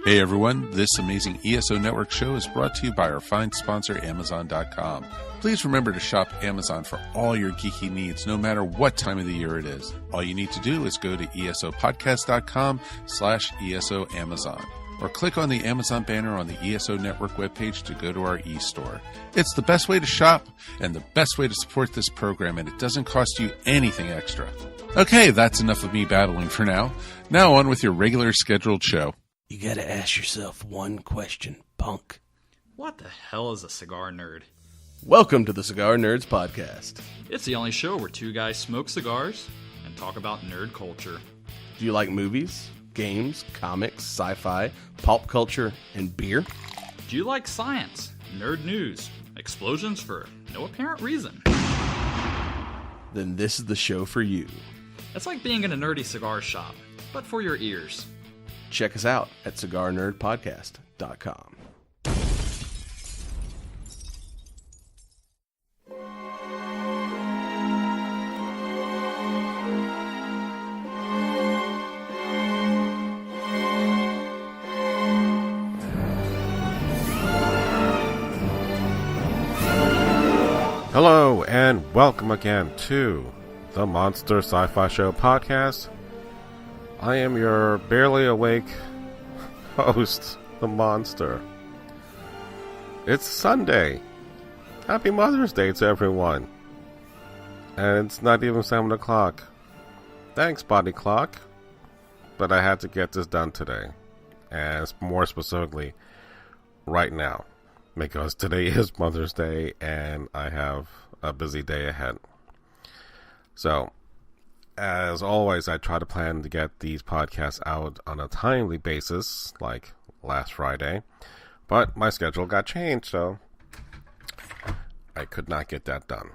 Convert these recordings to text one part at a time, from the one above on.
Hey everyone, this amazing ESO Network show is brought to you by our fine sponsor, Amazon.com. Please remember to shop Amazon for all your geeky needs, no matter what time of the year it is. All you need to do is go to esopodcast.com/ESO Amazon, or click on the Amazon banner on the ESO Network webpage to go to our e-store. It's the best way to shop and the best way to support this program, and it doesn't cost you anything extra. Okay, that's enough of me babbling for now. Now on with your regular scheduled show. You gotta ask yourself one question, punk. What the hell is a cigar nerd? Welcome to the Cigar Nerds Podcast. It's the only show where two guys smoke cigars and talk about nerd culture. Do you like movies, games, comics, sci-fi, pulp culture, and beer? Do you like science, nerd news, explosions for no apparent reason? Then this is the show for you. It's like being in a nerdy cigar shop, but for your ears. Check us out at cigarnerdpodcast.com. Hello and welcome again to the Monster Sci-Fi Show podcast. I am your barely awake host, the Monster. It's Sunday. Happy Mother's Day to everyone. And it's not even 7 o'clock. Thanks, body clock. But I had to get this done today. And more specifically, right now. Because today is Mother's Day and I have a busy day ahead. So, as always, I try to plan to get these podcasts out on a timely basis, like last Friday. But my schedule got changed, so I could not get that done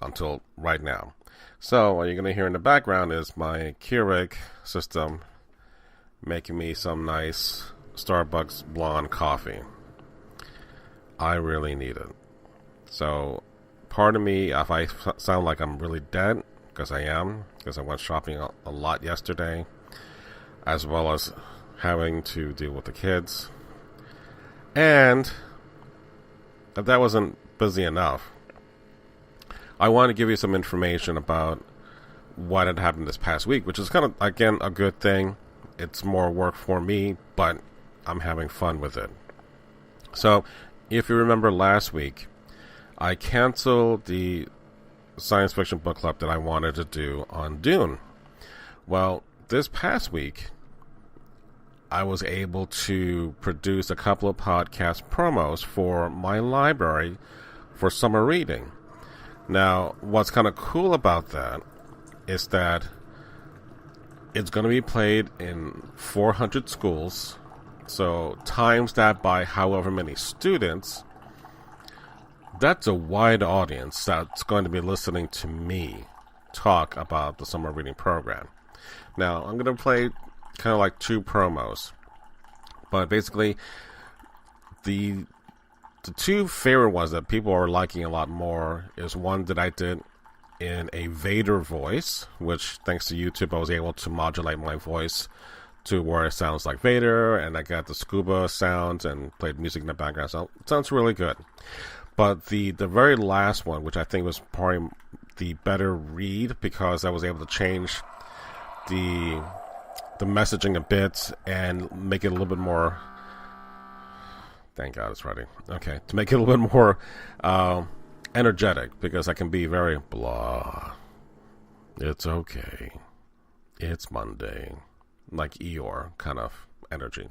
until right now. So, what you're going to hear in the background is my Keurig system making me some nice Starbucks blonde coffee. I really need it. So, part of me, if I sound like I'm really dead, because I am, because I went shopping a lot yesterday, as well as having to deal with the kids. And if that wasn't busy enough, I want to give you some information about what had happened this past week, which is kind of, again, a good thing. It's more work for me, but I'm having fun with it. So, if you remember last week, I canceled the science fiction book club that I wanted to do on Dune. Well, this past week, I was able to produce a couple of podcast promos for my library for summer reading. Now, what's kind of cool about that is that it's going to be played in 400 schools. So, times that by however many students, that's a wide audience that's going to be listening to me talk about the summer reading program. Now, I'm going to play kind of like two promos. But basically, the two favorite ones that people are liking a lot more is one that I did in a Vader voice, which thanks to YouTube I was able to modulate my voice to where it sounds like Vader, and I got the scuba sounds and played music in the background, so it sounds really good. But the very last one, which I think was probably the better read, because I was able to change the messaging a bit and make it a little bit more... Thank God it's ready. Okay, to make it a little bit more energetic, because I can be very blah. It's okay. It's Monday. Like Eeyore kind of energy.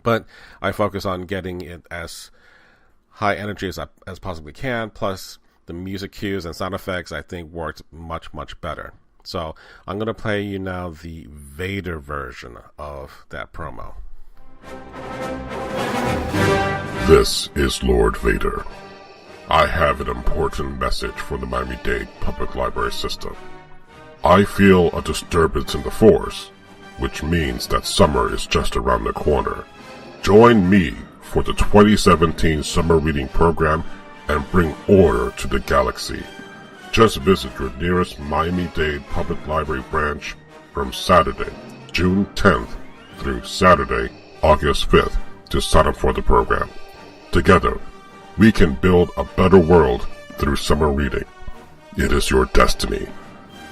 But I focus on getting it as high energy as possibly can, plus the music cues and sound effects I think worked much, much better. So I'm going to play you now the Vader version of that promo. This is Lord Vader. I have an important message for the Miami-Dade Public Library System. I feel a disturbance in the Force, which means that summer is just around the corner. Join me for the 2017 Summer Reading Program and bring order to the galaxy. Just visit your nearest Miami-Dade Public Library branch from Saturday, June 10th through Saturday, August 5th to sign up for the program. Together, we can build a better world through summer reading. It is your destiny.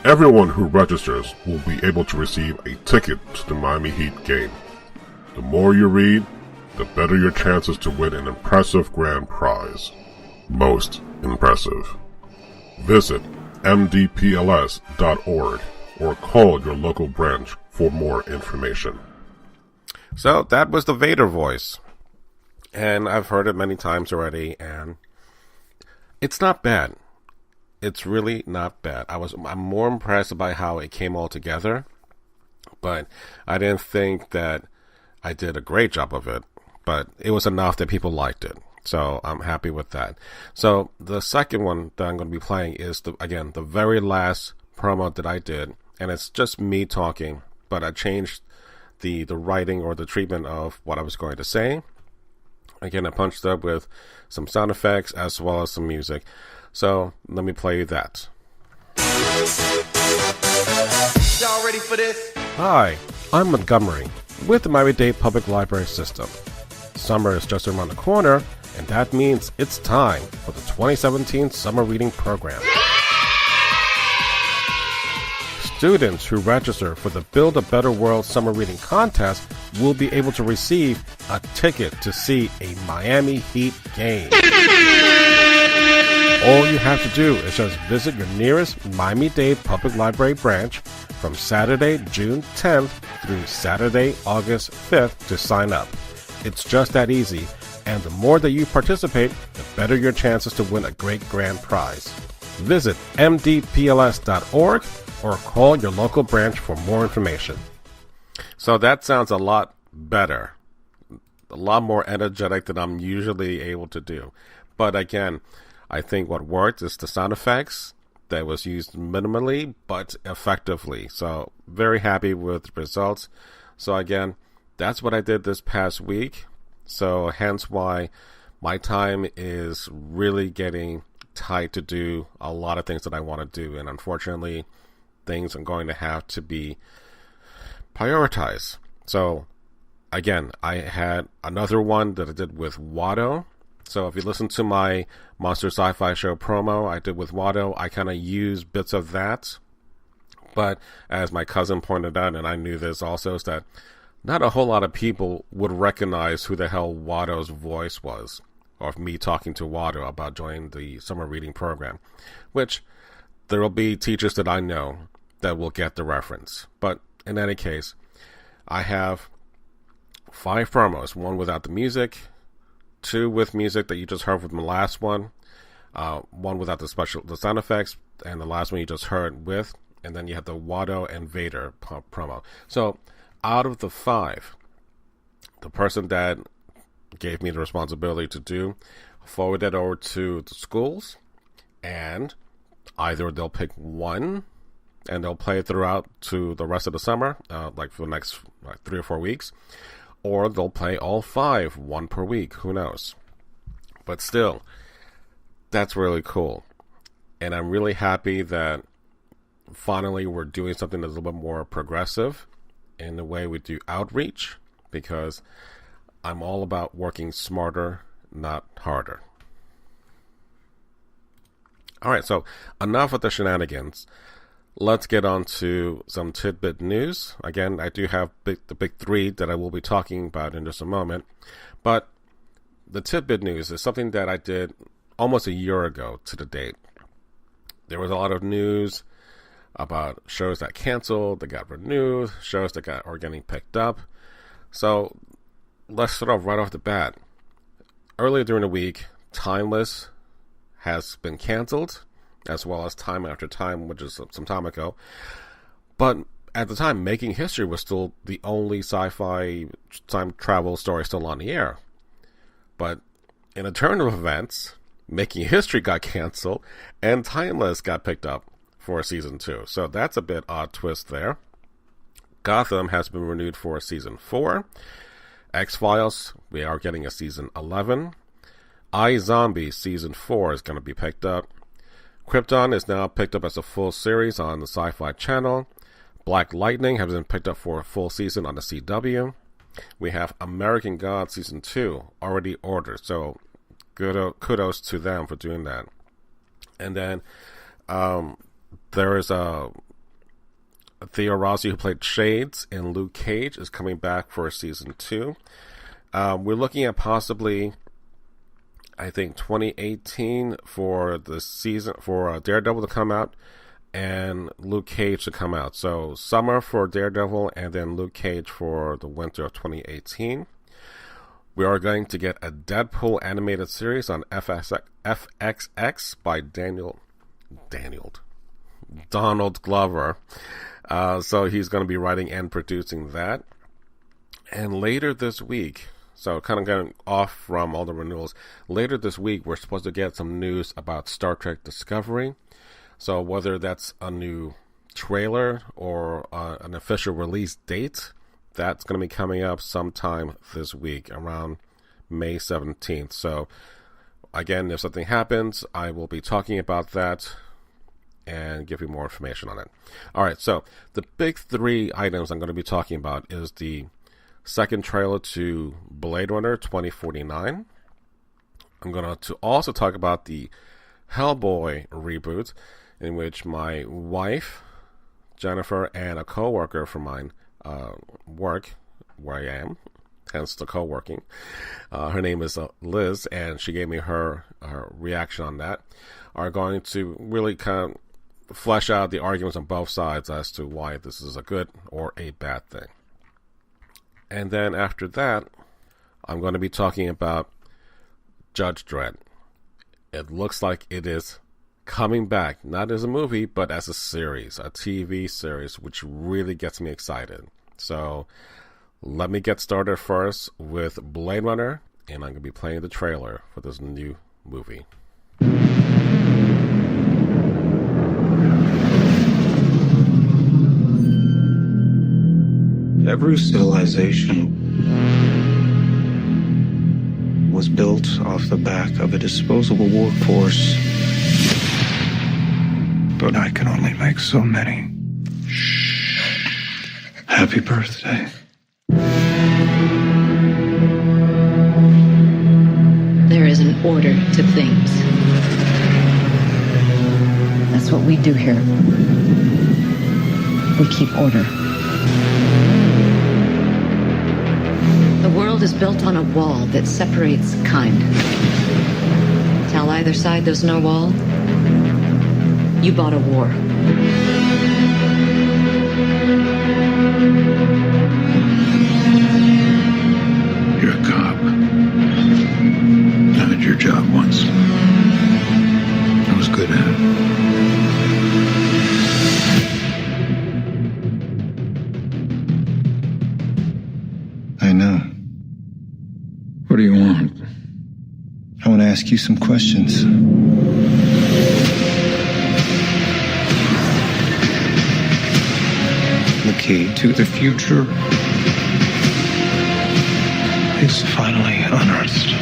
Everyone who registers will be able to receive a ticket to the Miami Heat game. The more you read, the better your chances to win an impressive grand prize. Most impressive. Visit mdpls.org or call your local branch for more information. So that was the Vader voice. And I've heard it many times already, and it's not bad. It's really not bad. I'm more impressed by how it came all together, but I didn't think that I did a great job of it, but it was enough that people liked it. So I'm happy with that. So the second one that I'm going to be playing is, the very last promo that I did, and it's just me talking, but I changed the writing or the treatment of what I was going to say. Again, I punched up with some sound effects as well as some music. So let me play you that. Y'all ready for this? Hi, I'm Montgomery with the Miami-Dade Public Library System. Summer is just around the corner, and that means it's time for the 2017 Summer Reading Program. Students who register for the Build a Better World Summer Reading Contest will be able to receive a ticket to see a Miami Heat game. All you have to do is just visit your nearest Miami-Dade Public Library branch from Saturday, June 10th through Saturday, August 5th to sign up. It's just that easy, and the more that you participate, the better your chances to win a great grand prize. Visit mdpls.org or call your local branch for more information. So that sounds a lot better, a lot more energetic than I'm usually able to do. But again, I think what worked is the sound effects that was used minimally but effectively. So very happy with the results. So again, that's what I did this past week. So hence why my time is really getting tight to do a lot of things that I want to do. And unfortunately, things are going to have to be prioritized. So again, I had another one that I did with Watto. So if you listen to my Monster Sci-Fi Show promo I did with Watto, I kind of used bits of that. But as my cousin pointed out, and I knew this also, is that not a whole lot of people would recognize who the hell Watto's voice was, or me talking to Watto about joining the summer reading program, which there will be teachers that I know that will get the reference. But in any case, I have 5 promos, 1 without the music, 2 with music that you just heard from the last one, 1 without the sound effects, and the last one you just heard with, and then you have the Watto and Vader promo. So out of the 5, the person that gave me the responsibility to do forwarded over to the schools, and either they'll pick one and they'll play it throughout to the rest of the summer, like for the next 3 or 4 weeks, or they'll play all 5, 1 per week, who knows. But still, that's really cool. And I'm really happy that finally we're doing something that's a little bit more progressive in the way we do outreach, because I'm all about working smarter, not harder. Alright, so enough of the shenanigans. Let's get on to some tidbit news. Again, I do have the big 3 that I will be talking about in just a moment. But the tidbit news is something that I did almost a year ago to the date. There was a lot of news about shows that canceled, that got renewed, shows that are getting picked up. So let's start off right off the bat. Earlier during the week, Timeless has been canceled, as well as Time After Time, which is some time ago. But at the time, Making History was still the only sci-fi time travel story still on the air. But in a turn of events, Making History got canceled, and Timeless got picked up for season 2. So that's a bit odd twist there. Gotham has been renewed for season 4. X-Files, we are getting a season 11. iZombie season 4 is going to be picked up. Krypton is now picked up as a full series on the Sci-Fi Channel. Black Lightning has been picked up for a full season on the CW. we have American Gods Season 2 already ordered. So kudos to them for doing that. And then there is Theo Rossi, who played Shades in Luke Cage, is coming back for Season 2. We're looking at possibly, I think, 2018 for the season for Daredevil to come out and Luke Cage to come out. So summer for Daredevil and then Luke Cage for the winter of 2018. We are going to get a Deadpool animated series on FXX by Donald Glover. So he's going to be writing and producing that. And later this week, so kind of getting off from all the renewals, later this week we're supposed to get some news about Star Trek Discovery. So whether that's a new trailer or an official release date, that's going to be coming up sometime this week around May 17th. So again, if something happens, I will be talking about that and give you more information on it. All right, so the big three items I'm going to be talking about is the second trailer to Blade Runner 2049. I'm going to also talk about the Hellboy reboot, in which my wife, Jennifer, and a co-worker from mine work where I am, hence the co-working. Her name is Liz, and she gave me her reaction on that. Are going to really kind of flesh out the arguments on both sides as to why this is a good or a bad thing. And then after that, I'm going to be talking about Judge Dredd. It looks like it is coming back, not as a movie, but as a series, a TV series, which really gets me excited. So let me get started first with Blade Runner, and I'm going to be playing the trailer for this new movie. Every civilization was built off the back of a disposable workforce. But I can only make so many. Happy birthday. There is an order to things. That's what we do here. We keep order. The world is built on a wall that separates kind. Tell either side there's no wall. You bought a war. You're a cop. I did your job once. I was good at it. I know. What do you want? I want to ask you some questions. The key to the future is finally unearthed.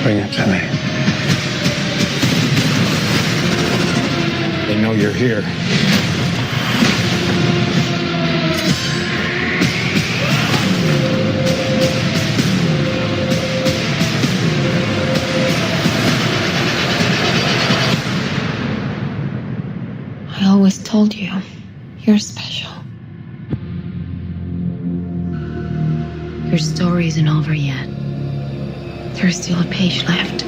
Bring it to me. They know you're here. I always told you, you're special. Your story isn't over yet. There's still a page left.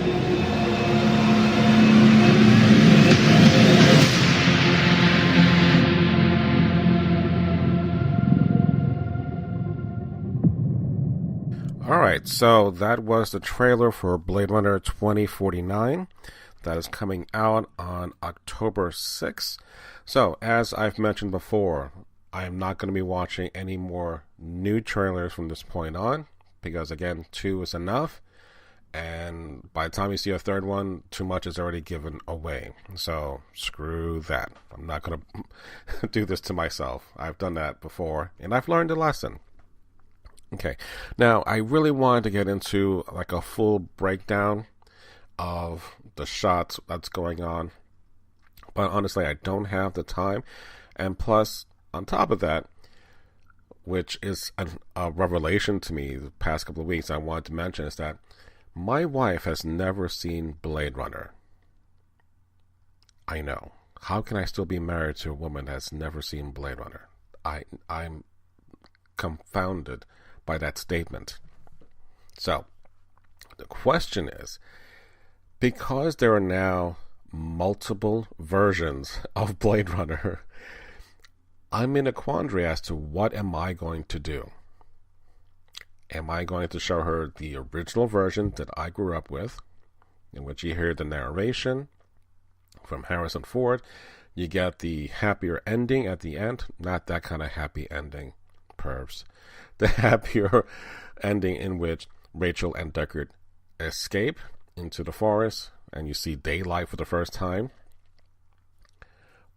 Alright, so that was the trailer for Blade Runner 2049. That is coming out on October 6th. So, as I've mentioned before, I am not going to be watching any more new trailers from this point on, because again, 2 is enough, and by the time you see a third one, too much is already given away. So, screw that. I'm not going to do this to myself. I've done that before, and I've learned a lesson. Okay, now I really wanted to get into like a full breakdown of the shots that's going on, but honestly I don't have the time, and plus on top of that, which is a revelation to me the past couple of weeks I wanted to mention, is that my wife has never seen Blade Runner. I know. How can I still be married to a woman that's never seen Blade Runner? I'm confounded by that statement. So, the question is, because there are now multiple versions of Blade Runner, I'm in a quandary as to what am I going to do. Am I going to show her the original version that I grew up with, in which you hear the narration from Harrison Ford? You get the happier ending at the end. Not that kind of happy ending, pervs. The happier ending in which Rachel and Deckard escape into the forest and you see daylight for the first time.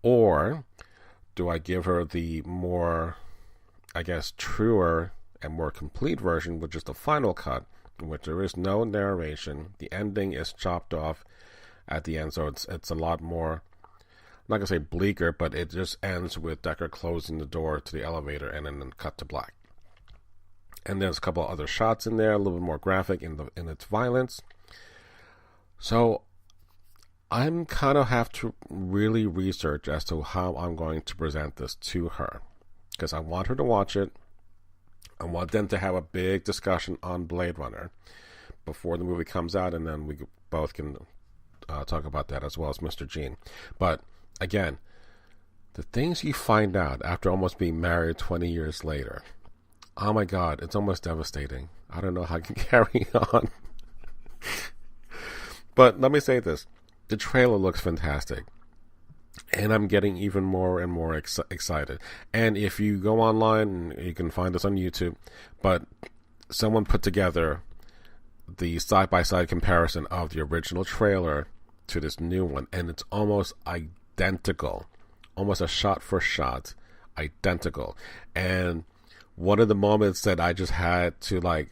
Or do I give her the more, I guess, truer and more complete version, which is the final cut, in which there is no narration. The ending is chopped off at the end, so it's a lot more, I'm not going to say bleaker, but it just ends with Deckard closing the door to the elevator and then cut to black. And there's a couple other shots in there, a little bit more graphic in its violence. So I'm kind of have to really research as to how I'm going to present this to her, because I want her to watch it. I want them to have a big discussion on Blade Runner before the movie comes out, and then we both can talk about that, as well as Mr. Gene. But again, the things you find out after almost being married 20 years later, oh my God, it's almost devastating. I don't know how I can carry on. But let me say this. The trailer looks fantastic. And I'm getting even more and more excited. And if you go online, you can find this on YouTube, but someone put together the side-by-side comparison of the original trailer to this new one, and it's almost identical. Almost a shot-for-shot identical. And one of the moments that I just had to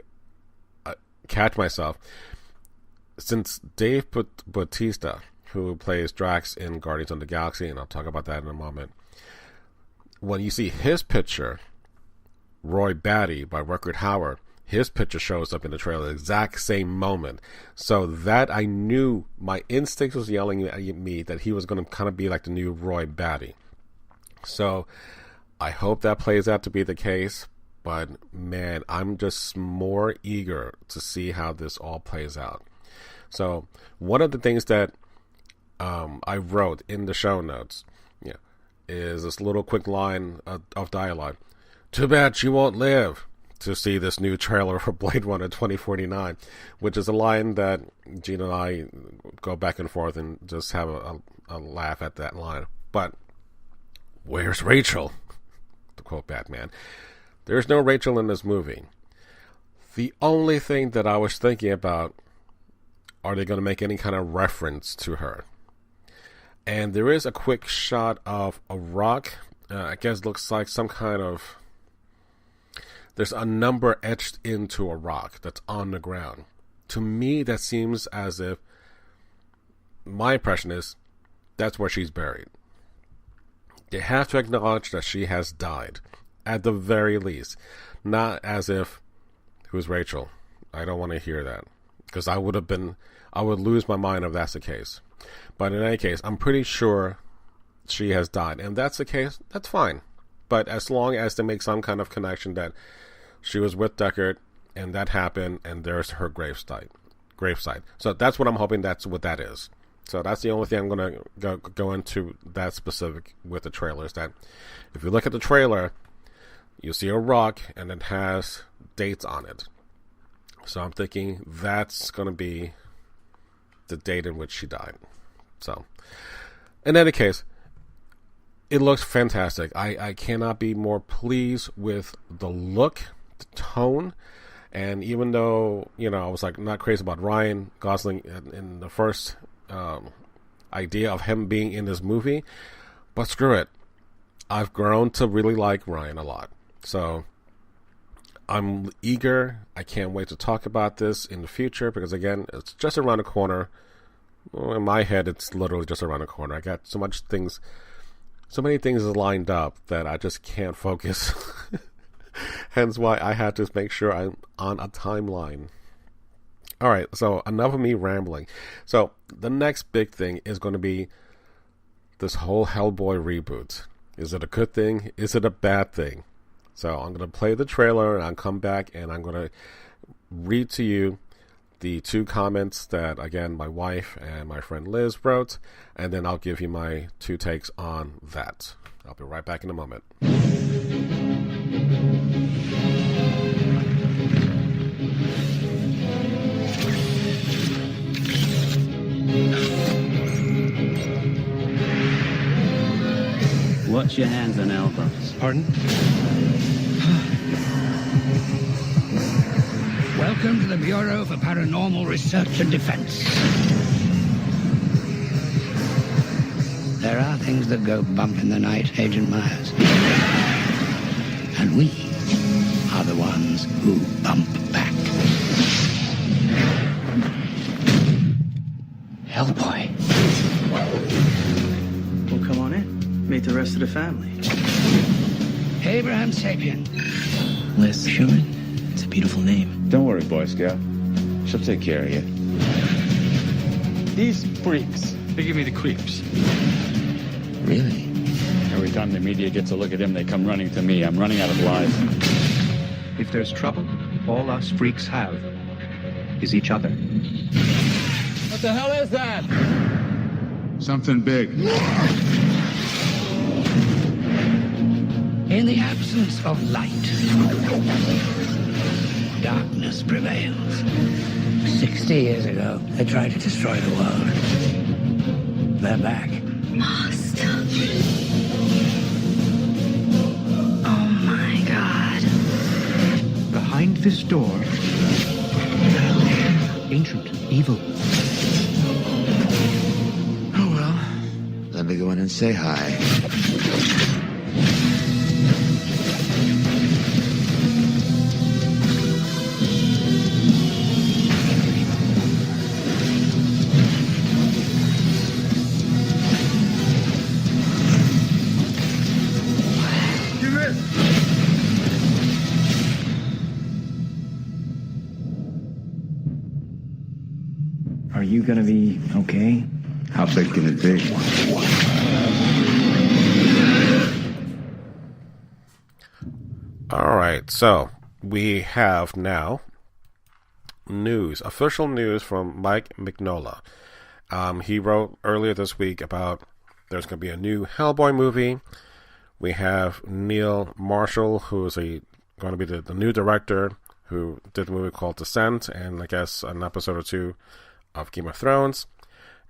catch myself, since Dave Bautista, who plays Drax in Guardians of the Galaxy, and I'll talk about that in a moment, when you see his picture, Roy Batty by Rutger Hauer, his picture shows up in the trailer the exact same moment. So that I knew, my instinct was yelling at me that he was going to kind of be like the new Roy Batty. So I hope that plays out to be the case. But man, I'm just more eager to see how this all plays out. So one of the things that I wrote in the show notes is this little quick line of dialogue. Too bad she won't live to see this new trailer for Blade Runner 2049, which is a line that Gene and I go back and forth and just have a laugh at that line. But where's Rachel? To quote Batman. There's no Rachel in this movie. The only thing that I was thinking about, are they going to make any kind of reference to her? And there is a quick shot of a rock. I guess looks like some kind of... There's a number etched into a rock that's on the ground. To me, that seems as if... My impression is that's where she's buried. They have to acknowledge that she has died. At the very least. Not as if... Who's Rachel? I don't want to hear that. Because I would lose my mind if that's the case. But in any case, I'm pretty sure she has died. And if that's the case, that's fine. But as long as they make some kind of connection that she was with Deckard and that happened and there's her gravesite. So that's what I'm hoping that's what that is. So that's the only thing I'm going to go into that specific with the trailer, is that if you look at the trailer, you see a rock and it has dates on it. So I'm thinking that's going to be the date in which she died. So, in any case, it looks fantastic. I cannot be more pleased with the look, the tone, and even though, I was not crazy about Ryan Gosling in the first idea of him being in this movie, but screw it. I've grown to really like Ryan a lot. So, I'm eager. I can't wait to talk about this in the future because, again, it's just around the corner. Well, in my head, it's literally just around the corner. I got so many things lined up that I just can't focus Hence why I had to make sure I'm on a timeline. Alright, so enough of me rambling. So, the next big thing is going to be this whole Hellboy reboot. Is it a good thing? Is it a bad thing? So, I'm going to play the trailer and I'll come back and I'm going to read to you the 2 comments that, again, my wife and my friend Liz wrote, and then I'll give you my 2 takes on that. I'll be right back in a moment. Watch your hands and elbows. Pardon? Welcome to the Bureau for Paranormal Research and Defense. There are things that go bump in the night, Agent Myers. And we are the ones who bump back. Hellboy. Well, come on in. Meet the rest of the family. Abraham Sapien. Liz Schumann. It's a beautiful name. Don't worry, Boy Scout. She'll take care of you. These freaks, they give me the creeps. Really? Every time the media gets a look at him, they come running to me. I'm running out of lies. If there's trouble, all us freaks have is each other. What the hell is that? Something big. In the absence of light, darkness prevails. 60 years ago, they tried to destroy the world. They're back. Master. Oh my God. Behind this door, ancient evil. Oh well. Let me go in and say hi. Are you gonna be okay? How big can it be? Alright, so we have now news, official news from Mike Mignola. He wrote earlier this week about there's going to be a new Hellboy movie. We have Neil Marshall, who is going to be the new director who did a movie called Descent and I guess an episode or 2 of Game of Thrones.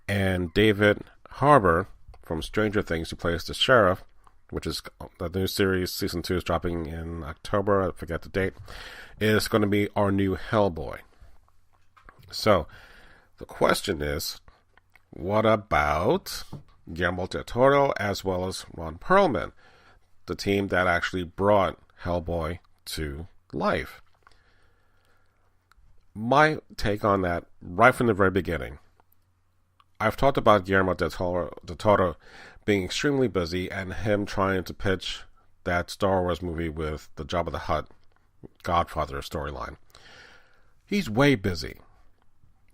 And David Harbour from Stranger Things, who plays the sheriff, which is the new series. Season 2 is dropping in October. I forget the date. Is going to be our new Hellboy. So, the question is, what about Guillermo del Toro as well as Ron Perlman, the team that actually brought Hellboy to life? My take on that, right from the very beginning, I've talked about Guillermo del Toro being extremely busy and him trying to pitch that Star Wars movie with the Jabba the Hutt Godfather storyline. He's way busy.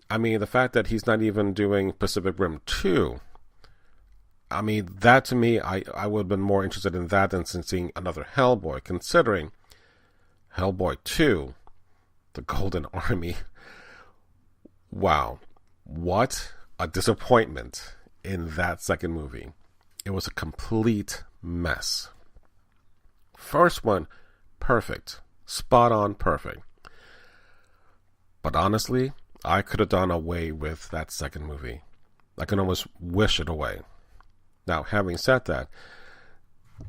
I mean, the fact that he's not even doing Pacific Rim 2, I mean, that to me, I would have been more interested in that than seeing another Hellboy, considering Hellboy 2, The Golden Army. Wow. What a disappointment in that second movie. It was a complete mess. First one, perfect. Spot on perfect. But honestly, I could have done away with that second movie. I can almost wish it away. Now, having said that,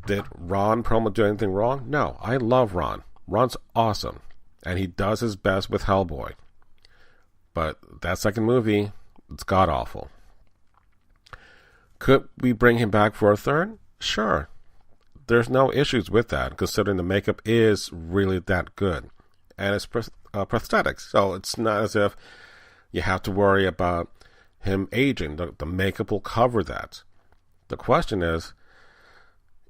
did Ron Perlman do anything wrong? No, I love Ron. Ron's awesome. And he does his best with Hellboy. But that second movie, it's god-awful. Could we bring him back for a third? Sure. There's no issues with that, considering the makeup is really that good. And it's prosthetics, so it's not as if you have to worry about him aging. The makeup will cover that. The question is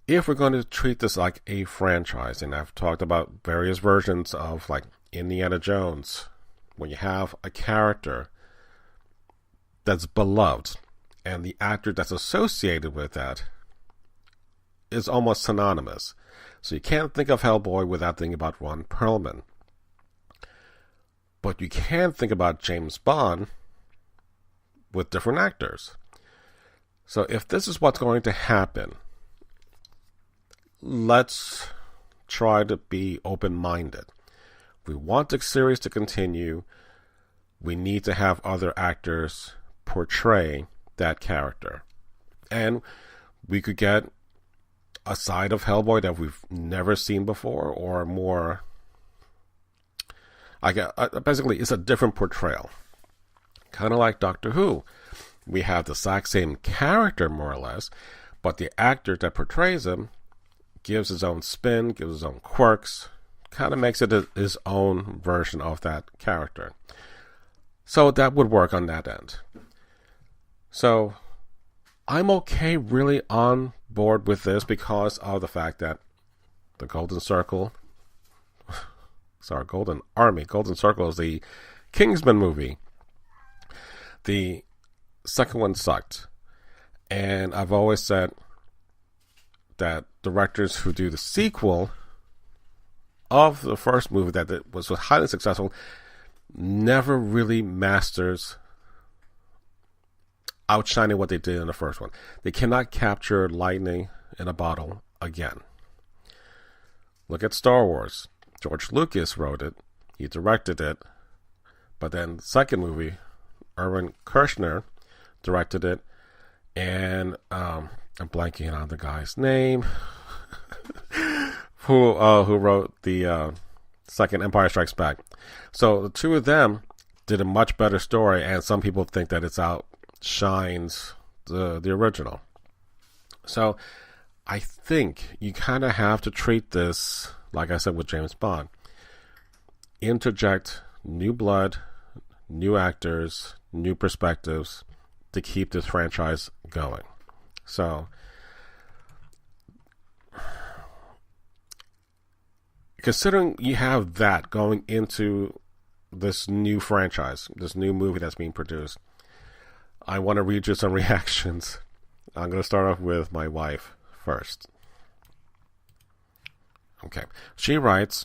if we're going to treat this like a franchise, and I've talked about various versions of like Indiana Jones, when you have a character that's beloved and the actor that's associated with that is almost synonymous. So you can't think of Hellboy without thinking about Ron Perlman. But you can think about James Bond with different actors. So if this is what's going to happen, let's try to be open-minded. If we want the series to continue, we need to have other actors portray that character. And we could get a side of Hellboy that we've never seen before, or more... basically, it's a different portrayal. Kind of like Doctor Who. We have the exact same character, more or less, but the actor that portrays him gives his own spin, gives his own quirks, kind of makes it his own version of that character. So that would work on that end. So I'm okay really on board with this because of the fact that the Golden Circle, Golden Army, Golden Circle is the Kingsman movie. The second one sucked. And I've always said that directors who do the sequel of the first movie that was highly successful never really masters outshining what they did in the first one. They cannot capture lightning in a bottle again. Look at Star Wars. George Lucas wrote it. He directed it. But then the second movie, Irvin Kershner directed it. And I'm blanking on the guy's name who wrote the second Empire Strikes Back. So the two of them did a much better story, and some people think that it's outshines the original. So I think you kind of have to treat this, like I said with James Bond, interject new blood, new actors, new perspectives to keep this franchise going. So considering you have that going into this new franchise, this new movie that's being produced, I want to read you some reactions. I'm going to start off with my wife first. Okay. She writes,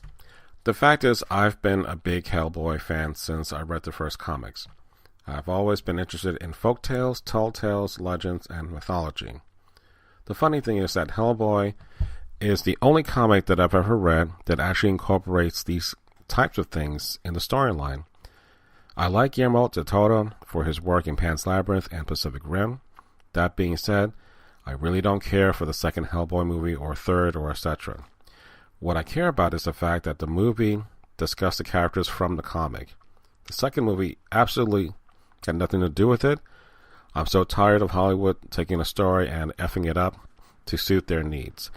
"The fact is, I've been a big Hellboy fan since I read the first comics. I've always been interested in folktales, tall tales, legends, and mythology. The funny thing is that Hellboy is the only comic that I've ever read that actually incorporates these types of things in the storyline. I like Guillermo del Toro for his work in Pan's Labyrinth and Pacific Rim. That being said, I really don't care for the second Hellboy movie or third or etc. What I care about is the fact that the movie discussed the characters from the comic. The second movie absolutely had nothing to do with it. I'm so tired of Hollywood taking a story and effing it up to suit their needs.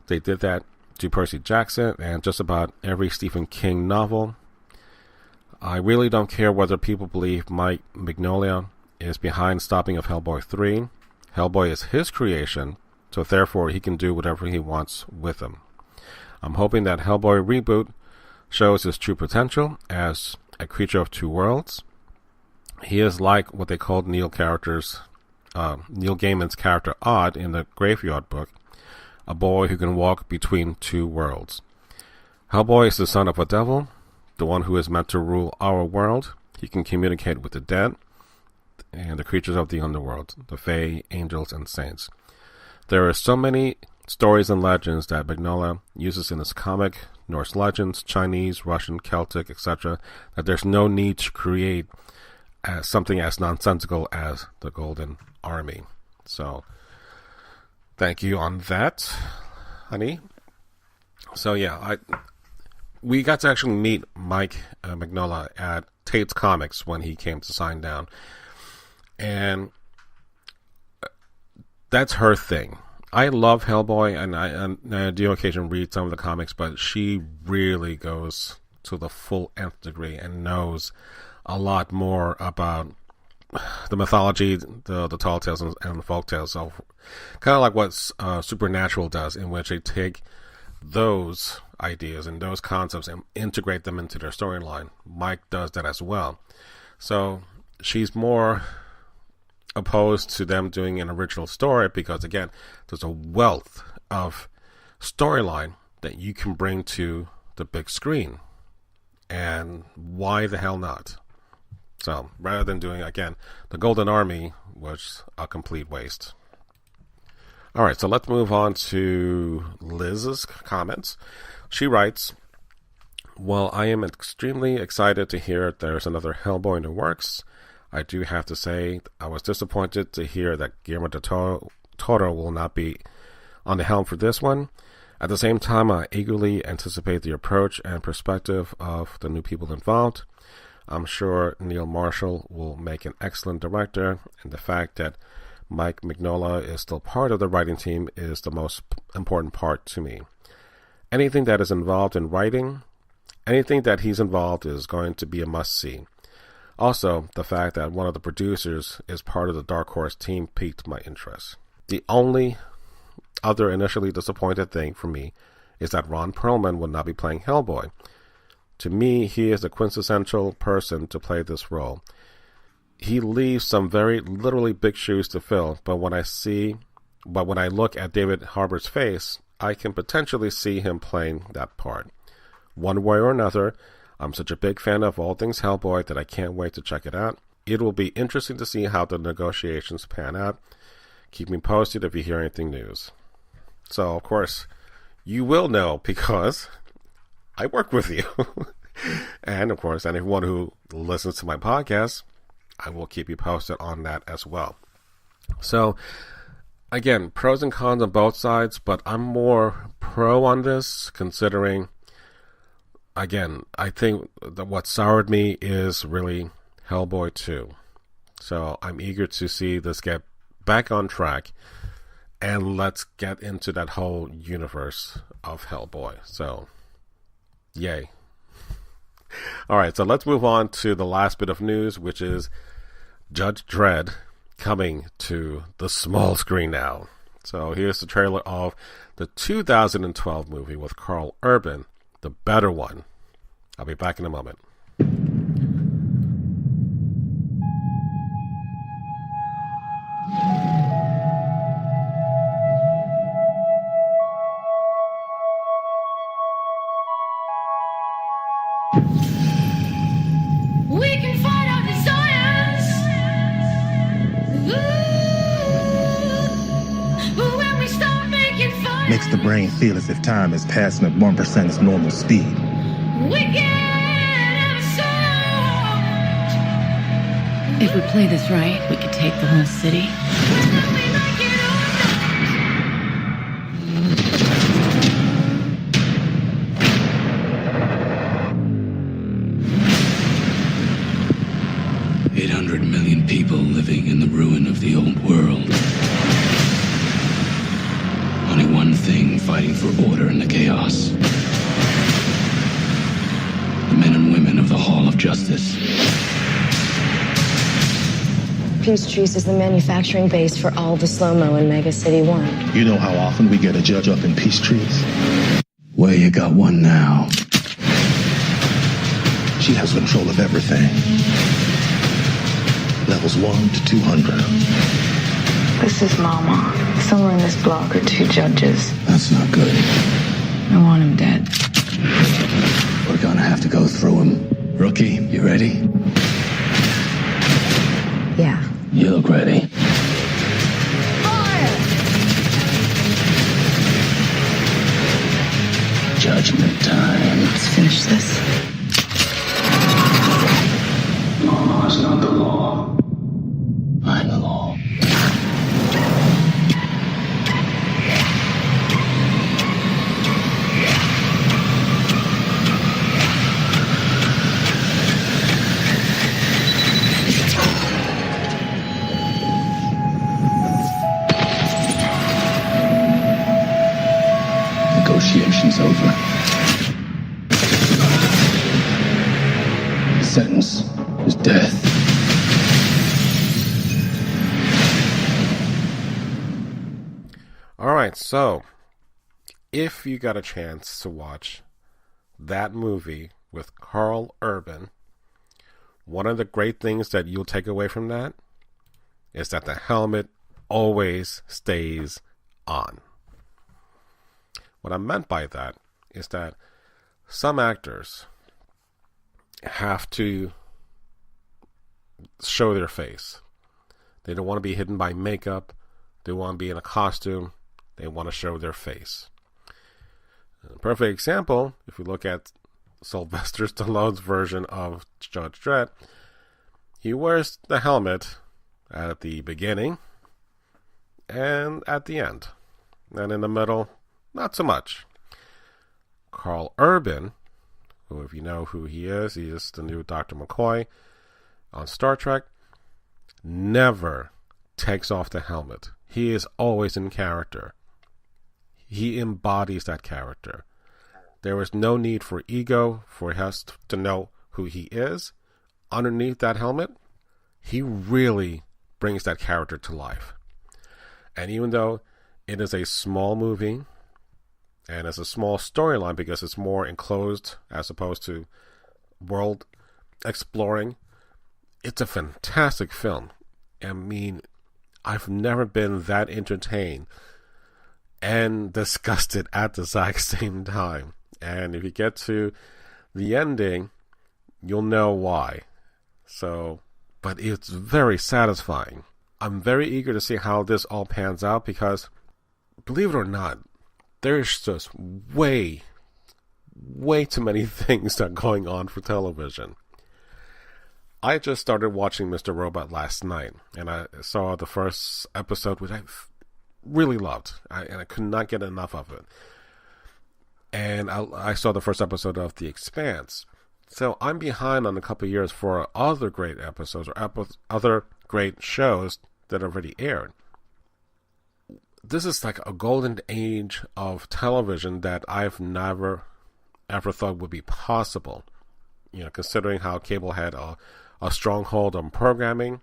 They did that to Percy Jackson and just about every Stephen King novel. I really don't care whether people believe Mike Mignola is behind stopping of Hellboy 3. Hellboy is his creation, so therefore he can do whatever he wants with him. I'm hoping that Hellboy reboot shows his true potential as a creature of two worlds. He is like what they called Neil Gaiman's character Odd in the Graveyard Book, a boy who can walk between two worlds. Hellboy is the son of a devil, the one who is meant to rule our world. He can communicate with the dead and the creatures of the underworld, the Fae, angels, and saints. There are so many stories and legends that Mignola uses in his comic, Norse legends, Chinese, Russian, Celtic, etc., that there's no need to create something as nonsensical as the Golden Army. So, thank you on that, honey. So yeah, we got to actually meet Mike Mignola at Tate's Comics when he came to sign down. And that's her thing. I love Hellboy, and I do occasionally read some of the comics, but she really goes to the full nth degree and knows a lot more about the mythology, the tall tales and folk tales. So kind of like what Supernatural does, in which they take those ideas and those concepts and integrate them into their storyline. Mike does that as well. So she's more opposed to them doing an original story because, again, there's a wealth of storyline that you can bring to the big screen. And why the hell not? So rather than doing, again, the Golden Army was a complete waste. All right, so let's move on to Liz's comments. She writes, "Well, I am extremely excited to hear there's another Hellboy in the works. I do have to say I was disappointed to hear that Guillermo del Toro will not be on the helm for this one. At the same time, I eagerly anticipate the approach and perspective of the new people involved. I'm sure Neil Marshall will make an excellent director, and the fact that Mike Mignola is still part of the writing team is the most important part to me. Anything that is involved in writing, anything that he's involved is going to be a must-see. Also, the fact that one of the producers is part of the Dark Horse team piqued my interest. The only other initially disappointed thing for me is that Ron Perlman will not be playing Hellboy. To me, he is the quintessential person to play this role. He leaves some very literally big shoes to fill, but when I look at David Harbour's face, I can potentially see him playing that part. One way or another, I'm such a big fan of all things Hellboy that I can't wait to check it out. It will be interesting to see how the negotiations pan out. Keep me posted if you hear anything news." So, of course, you will know because I work with you. And, of course, anyone who listens to my podcast, I will keep you posted on that as well. So, again, pros and cons on both sides, but I'm more pro on this, considering, again, I think that what soured me is really Hellboy 2. So I'm eager to see this get back on track, and let's get into that whole universe of Hellboy. So, yay. All right, so let's move on to the last bit of news, which is Judge Dredd coming to the small screen now. So here's the trailer of the 2012 movie with Carl Urban, the better one. I'll be back in a moment. We can fight our desires. But when we start making fire, makes the brain feel as if time is passing at 1% its normal speed. we get absurd. If we play this right, we could take the whole city. When we make it All 800 million people living in the ruin of the old world. Only one thing fighting for order in the chaos. The men and women of the Hall of Justice. Peachtrees is the manufacturing base for all the slow-mo in Mega City 1. You know how often we get a judge up in Peachtrees? Well, you got one now. She has control of everything. Levels 1 to 200. This is Mama. Somewhere in this block are two judges. That's not good. I want him dead. We're gonna have to go through him. Rookie, you ready? Yeah. You look ready. fire. Judgment time. Let's finish this. Mama is not the law. I'm the law. Negotiations over. The sentence is death. Alright, so if you got a chance to watch that movie with Karl Urban, one of the great things that you'll take away from that is that the helmet always stays on. What I meant by that is that some actors have to show their face. They don't want to be hidden by makeup. They want to be in a costume. They want to show their face. A perfect example, if we look at Sylvester Stallone's version of Judge Dredd, he wears the helmet at the beginning and at the end. And in the middle, not so much. Karl Urban, who, if you know who he is the new Dr. McCoy on Star Trek, never takes off the helmet. He is always in character. He embodies that character. There is no need for ego for us to know who he is. Underneath that helmet, he really brings that character to life. And even though it is a small movie, and it's a small storyline because it's more enclosed as opposed to world exploring, it's a fantastic film. I mean, I've never been that entertained and disgusted at the exact same time. And if you get to the ending, you'll know why. So, but it's very satisfying. I'm very eager to see how this all pans out because, believe it or not, there's just way too many things that are going on for television. I just started watching Mr. Robot last night, and I saw the first episode, which I really loved, and I could not get enough of it. And I saw the first episode of The Expanse. So I'm behind on a couple of years for other great episodes or other great shows that already aired. This is like a golden age of television that I've never ever thought would be possible. You know, considering how cable had a stronghold on programming,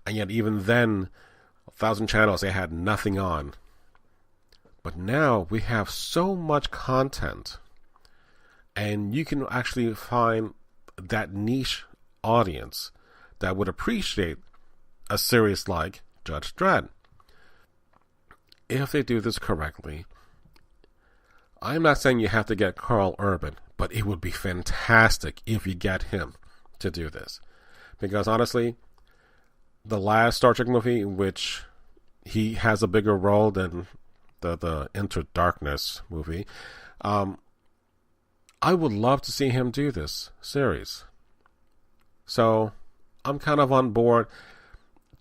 and yet even then, 1,000 channels, they had nothing on. But now we have so much content, and you can actually find that niche audience that would appreciate a series like Judge Dredd. If they do this correctly, I'm not saying you have to get Karl Urban, but it would be fantastic if you get him to do this. Because honestly, the last Star Trek movie in which he has a bigger role than the Into Darkness movie, I would love to see him do this series. So I'm kind of on board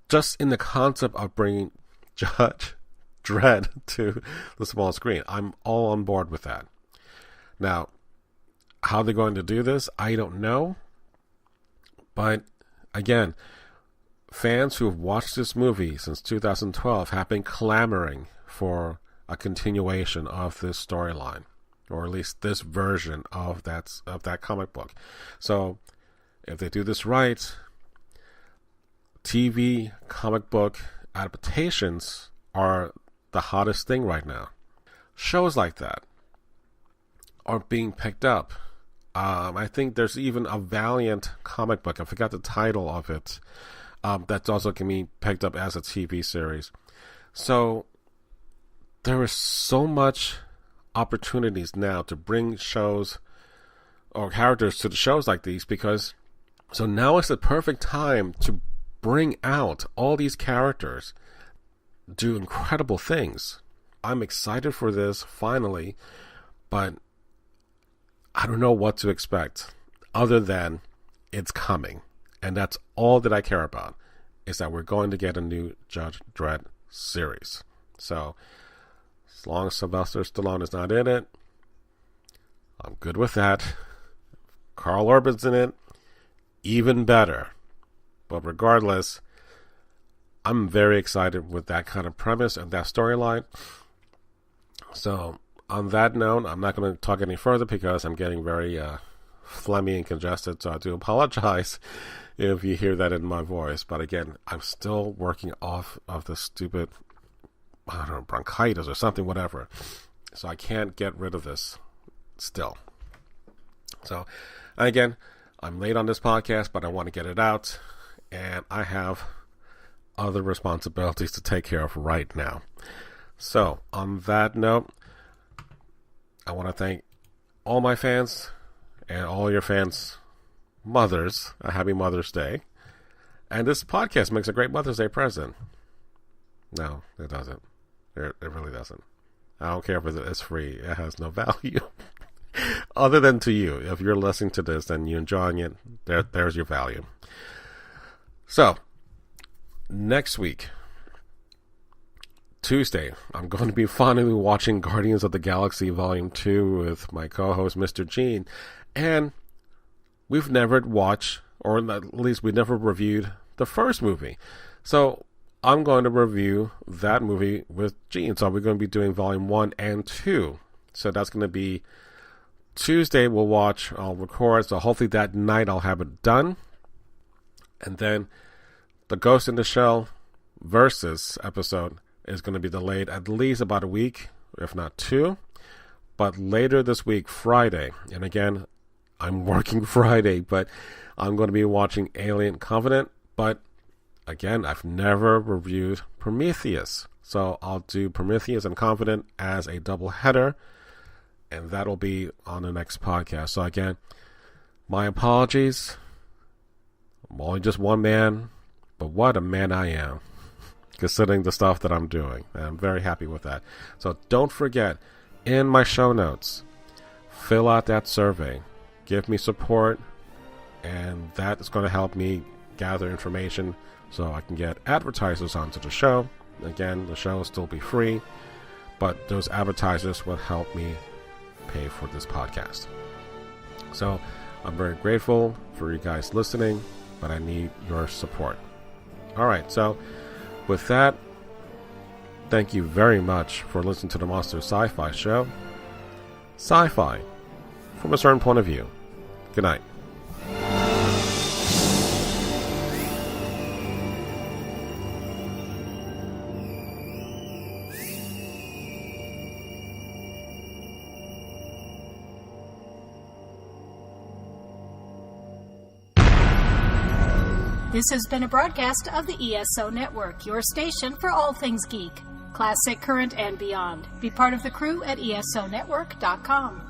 just in the concept of bringing Judge Dredd to the small screen. I'm all on board with that. Now, how they're going to do this, I don't know. But again, fans who have watched this movie since 2012 have been clamoring for a continuation of this storyline, or at least this version of that comic book. So, if they do this right, TV comic book adaptations are the hottest thing right now. Shows like that are being picked up. I think there's even a Valiant comic book, I forgot the title of it, that's also can be picked up as a TV series. So there is so much opportunities now to bring shows or characters to the shows like these, because so now is the perfect time to bring out all these characters, do incredible things. I'm excited for this finally, but I don't know what to expect other than it's coming. And that's all that I care about, is that we're going to get a new Judge Dredd series. So as long as Sylvester Stallone is not in it, I'm good with that. Karl Urban's in it, even better. But regardless, I'm very excited with that kind of premise and that storyline. So on that note, I'm not going to talk any further because I'm getting very phlegmy and congested, so I do apologize if you hear that in my voice. But again, I'm still working off of the stupid I don't know, bronchitis or something, whatever. So I can't get rid of this still. So, again, I'm late on this podcast, but I want to get it out. And I have other responsibilities to take care of right now. So, on that note, I want to thank all my fans and all your fans' mothers. A happy Mother's Day. And this podcast makes a great Mother's Day present. No, it doesn't. It really doesn't. I don't care if it's free. It has no value. Other than to you. If you're listening to this and you're enjoying it, there's your value. So, next week, Tuesday, I'm going to be finally watching Guardians of the Galaxy Volume 2 with my co-host, Mr. Gene. And we've never watched, or at least we never reviewed, the first movie. So, I'm going to review that movie with Gene. So, we're going to be doing Volume 1 and 2. So, that's going to be Tuesday. I'll record. So, hopefully that night I'll have it done. And then the Ghost in the Shell Versus episode is going to be delayed at least about a week, if not 2. But later this week, Friday, and again, I'm working Friday, but I'm going to be watching Alien Covenant. But again, I've never reviewed Prometheus. So I'll do Prometheus and Covenant as a double header, and that'll be on the next podcast. So again, my apologies. I'm only just one man, but what a man I am, considering the stuff that I'm doing. And I'm very happy with that. So don't forget, in my show notes, fill out that survey. Give me support, and that is going to help me gather information so I can get advertisers onto the show. Again, the show will still be free, but those advertisers will help me pay for this podcast. So I'm very grateful for you guys listening, but I need your support. Alright, so with that, thank you very much for listening to the Monster Sci-Fi Show. Sci-fi from a certain point of view. Good night. This has been a broadcast of the ESO Network, your station for all things geek, classic, current, and beyond. Be part of the crew at ESONetwork.com.